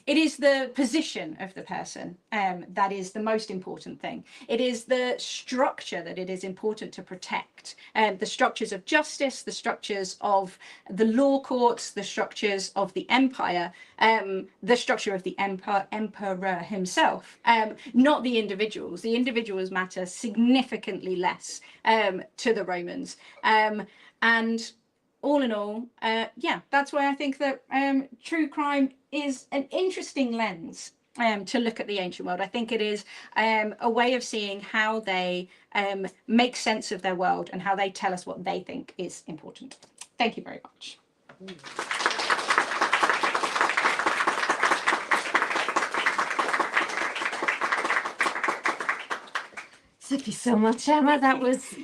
It is the position of the person that is the most important thing. It is the structure that it is important to protect. The structures of justice, the structures of the law courts, the structures of the empire, the structure of the emperor himself, not the individuals. The individuals matter significantly less to the Romans. And all in all, yeah, that's why I think that true crime is an interesting lens to look at the ancient world. I think it is a way of seeing how they make sense of their world and how they tell us what they think is important. Thank you very much. Thank you so much, Emma. That was,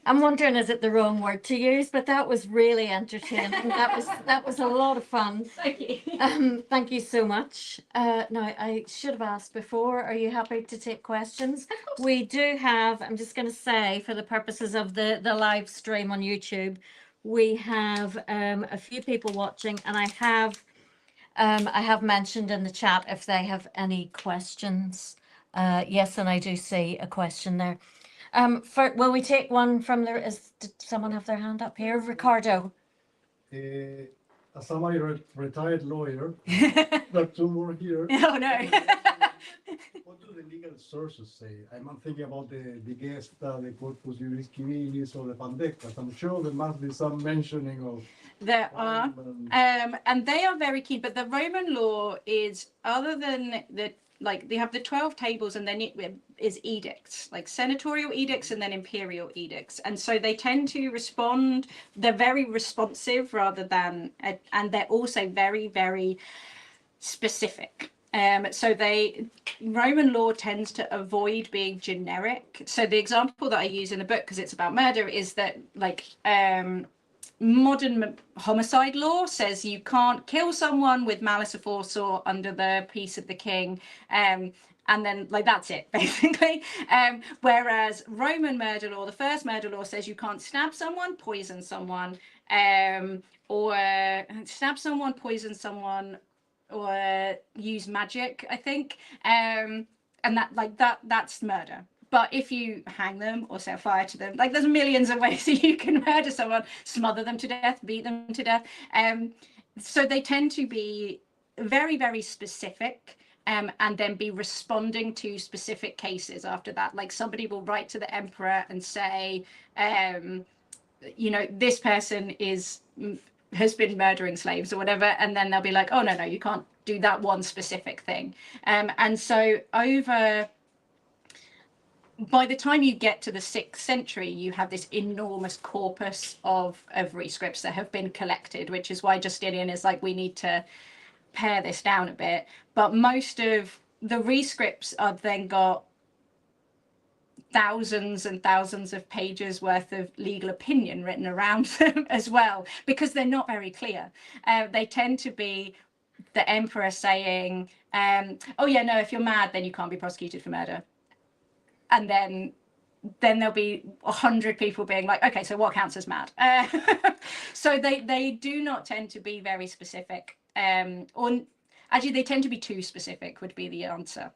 I'm wondering, is it the wrong word to use? But that was really entertaining. That was a lot of fun. Thank you. Thank you so much. Now, I should have asked before, are you happy to take questions? We do have, I'm just going to say, for the purposes of the live stream on YouTube, we have a few people watching, and I have mentioned in the chat if they have any questions. Yes, and I do see a question there. Will we take one from there? Did someone have their hand up here? Ricardo. As a retired lawyer, but two more here. Oh no. What do the legal sources say? I'm not thinking about the Gesta, the Corpus Juris Civilis, or the Pandectas. I'm sure there must be some mentioning of. There are, and they are very keen. But the Roman law is, other than like they have the 12 tables, and then it is edicts, like senatorial edicts and then imperial edicts. And so they tend to respond, they're very responsive rather than, and they're also very, very specific. So Roman law tends to avoid being generic. So the example that I use in the book, because it's about murder, is that like, modern homicide law says you can't kill someone with malice aforethought under the peace of the king, and then like that's it basically. Whereas Roman murder law, the first murder law, says you can't stab someone, poison someone, or stab someone, poison someone, or use magic, I think, and that's murder. But if you hang them or set fire to them, like there's millions of ways that you can murder someone, smother them to death, beat them to death. So they tend to be very, very specific, and then be responding to specific cases after that. Like somebody will write to the emperor and say, you know, this person has been murdering slaves or whatever. And then they'll be like, oh, no, you can't do that one specific thing. And so by the time you get to the 6th century, you have this enormous corpus of rescripts that have been collected, which is why Justinian is like, we need to pare this down a bit. But most of the rescripts are then got thousands and thousands of pages worth of legal opinion written around them as well, because they're not very clear. They tend to be the emperor saying, oh yeah, no, if you're mad, then you can't be prosecuted for murder. And then there'll be 100 people being like, okay, so what counts as mad? So they do not tend to be very specific, or actually they tend to be too specific would be the answer.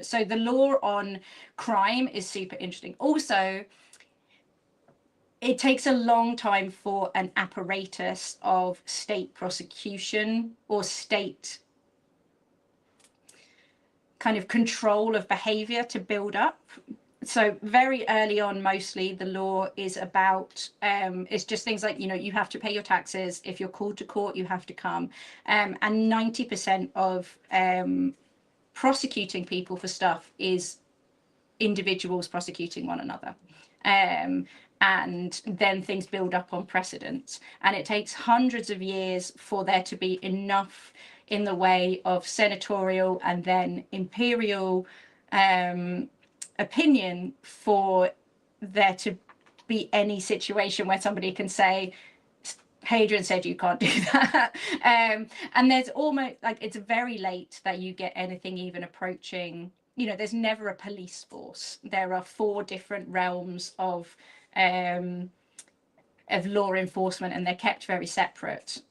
So the law on crime is super interesting. Also, it takes a long time for an apparatus of state prosecution or state kind of control of behavior to build up. So very early on, mostly the law is about, it's just things like, you know, you have to pay your taxes. If you're called to court, you have to come. And 90% of prosecuting people for stuff is individuals prosecuting one another. And then things build up on precedents. And it takes hundreds of years for there to be enough in the way of senatorial and then imperial opinion for there to be any situation where somebody can say, Hadrian said you can't do that. And there's almost like, it's very late that you get anything even approaching, you know, there's never a police force. There are 4 different realms of law enforcement, and they're kept very separate.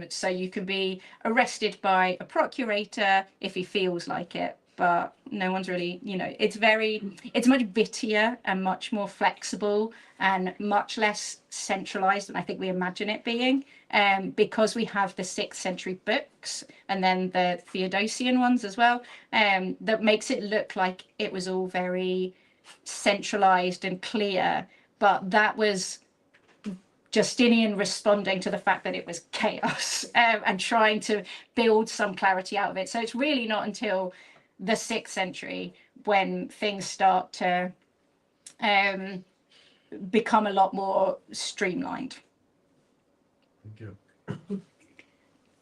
So you can be arrested by a procurator if he feels like it, but no one's really, you know, it's much bittier and much more flexible and much less centralized than I think we imagine it being, because we have the 6th century books and then the Theodosian ones as well, that makes it look like it was all very centralized and clear, but that was Justinian responding to the fact that it was chaos, and trying to build some clarity out of it. So it's really not until the 6th century when things start to become a lot more streamlined. Thank you.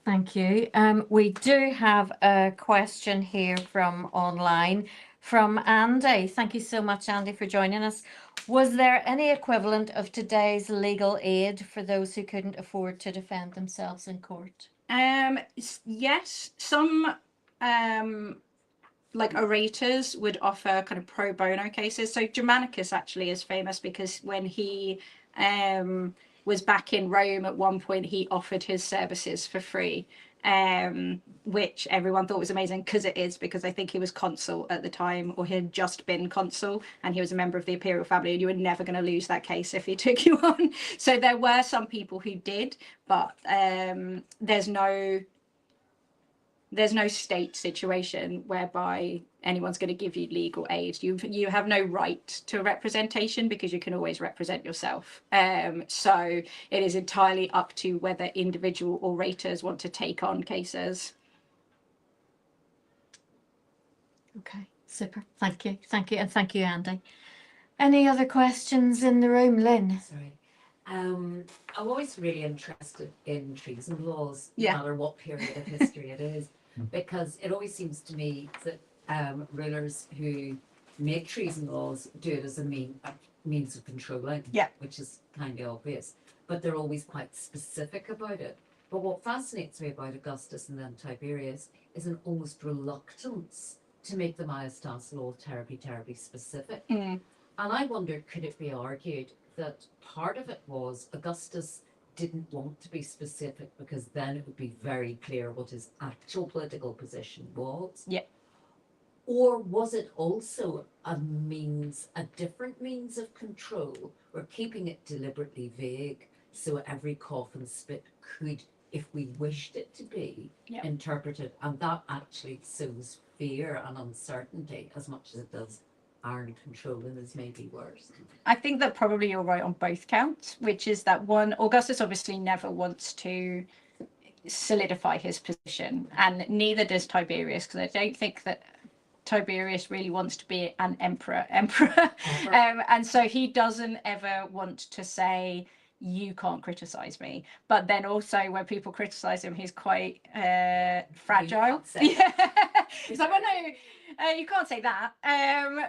Thank you. We do have a question here from online from Andy. Thank you so much, Andy, for joining us. Was there any equivalent of today's legal aid for those who couldn't afford to defend themselves in court? Yes, some like orators would offer kind of pro bono cases. So Germanicus actually is famous because when he was back in Rome at one point, he offered his services for free, which everyone thought was amazing, because it is, because I think he was consul at the time, or he had just been consul, and he was a member of the imperial family, and you were never going to lose that case if he took you on. So there were some people who did, but there's no state situation whereby anyone's going to give you legal aid. You have no right to representation because you can always represent yourself. So it is entirely up to whether individual orators want to take on cases. Okay, super. Thank you. Thank you. And thank you, Andy. Any other questions in the room, Lynn? Sorry. I'm always really interested in treason laws, no Yeah. matter what period of history it is, because it always seems to me that rulers who make treason laws do it as a means of controlling, Yeah. which is kind of obvious, but they're always quite specific about it. But what fascinates me about Augustus and then Tiberius is an almost reluctance to make the Maiestas law terribly, terribly specific. Mm. And I wonder, could it be argued that part of it was Augustus didn't want to be specific because then it would be very clear what his actual political position was? Yeah. Or was it also a different means of control, or keeping it deliberately vague so every cough and spit could, if we wished it to be, Yeah. interpreted, and that actually sows fear and uncertainty as much as it does iron control, and is maybe worse. I think that probably you're right on both counts, which is that one, Augustus obviously never wants to solidify his position, and neither does Tiberius, because I don't think that Tiberius really wants to be an emperor. And so he doesn't ever want to say, you can't criticize me. But then also when people criticize him, he's quite fragile. upset. Yeah. He's like, well, no, You can't say that. And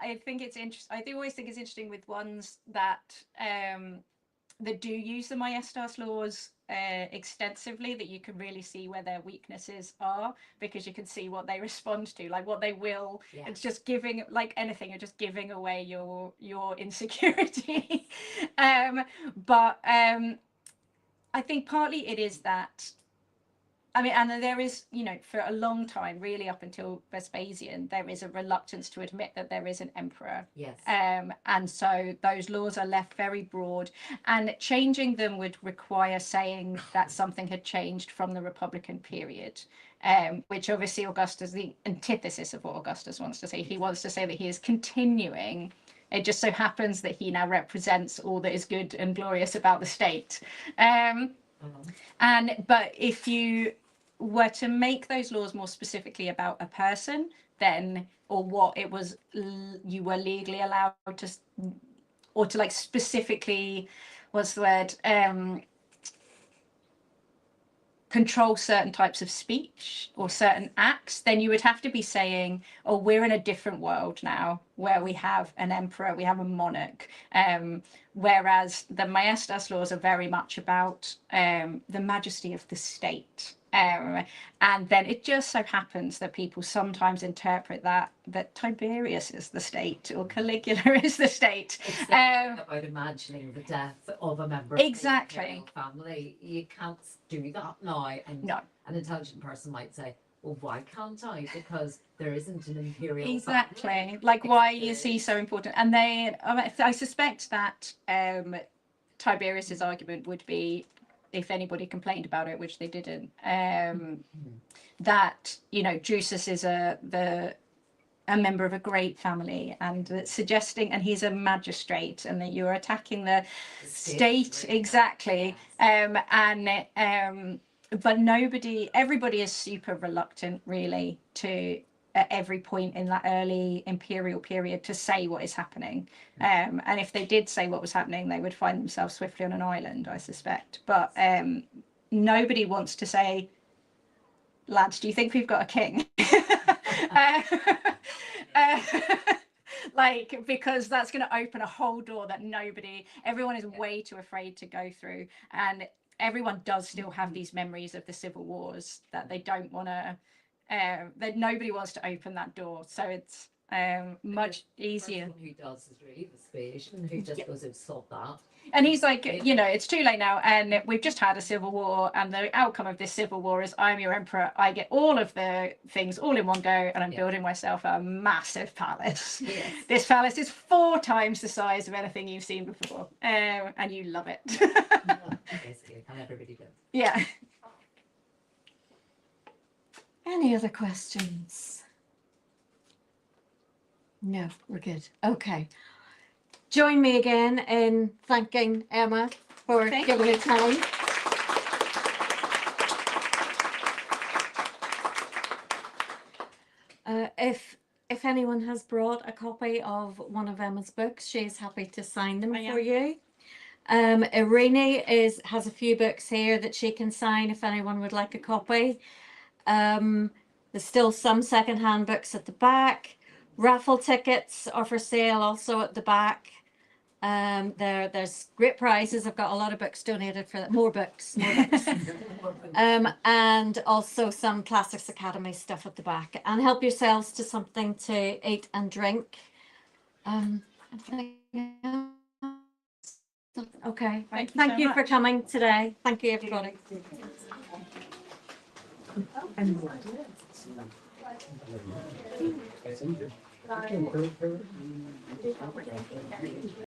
I think it's interesting. I do always think it's interesting with ones that that do use the Maestas laws extensively, that you can really see where their weaknesses are, because you can see what they respond to, like what they will. Yeah. It's just giving, like anything, you're just giving away your insecurity. But I think partly it is that, I mean, and there is, you know, for a long time, really up until Vespasian, there is a reluctance to admit that there is an emperor. Yes. And so those laws are left very broad, and changing them would require saying that something had changed from the Republican period, which obviously Augustus, the antithesis of what Augustus wants to say. He wants to say that he is continuing. It just so happens that he now represents all that is good and glorious about the state. But if you were to make those laws more specifically about a person, then, or what it was you were legally allowed to, or to like specifically, what's the word, control certain types of speech or certain acts, then you would have to be saying, oh, we're in a different world now where we have an emperor, we have a monarch. Whereas the Maestas laws are very much about the majesty of the state. And then it just so happens that people sometimes interpret that Tiberius is the state or Caligula is the state. It's about imagining the death of a member of Exactly. the imperial family. You can't do that now. And No. an intelligent person might say, well, why can't I? Because there isn't an imperial Exactly. family. Like, why Except is there he is. so important? And they, I suspect that Tiberius's argument would be, if anybody complained about it, which they didn't, that, you know, Drusus is a member of a great family, and that suggesting, and he's a magistrate, and that you're attacking the The state, really. exactly. Yes. But everybody is super reluctant, really, to at every point in that early imperial period to say what is happening. And if they did say what was happening, they would find themselves swiftly on an island, I suspect. But nobody wants to say, lads, do you think we've got a king? Like, because that's going to open a whole door that everyone is way too afraid to go through. And everyone does still have these memories of the civil wars that they don't want to, that nobody wants to open that door. So it's much easier. The person who does is really Vespasian, who just goes and stop that. And he's like, you know, it's too late now, and we've just had a civil war, and the outcome of this civil war is I'm your emperor. I get all of the things all in one go, and I'm building myself a massive palace. Yes. This palace is 4 times the size of anything you've seen before, and you love it. Basically, and everybody does. Yeah. Any other questions? No, we're good. Okay. Join me again in thanking Emma for Thank giving you. her time. If anyone has brought a copy of one of Emma's books, she's happy to sign them I for am. you. Irene has a few books here that she can sign if anyone would like a copy. There's still some secondhand books at the back. Raffle tickets are for sale also at the back. There's great prizes. I've got a lot of books donated for that. More books. And also some Classics Academy stuff at the back. And help yourselves to something to eat and drink. Okay. Thank you so for much. coming today. Thank you, everybody.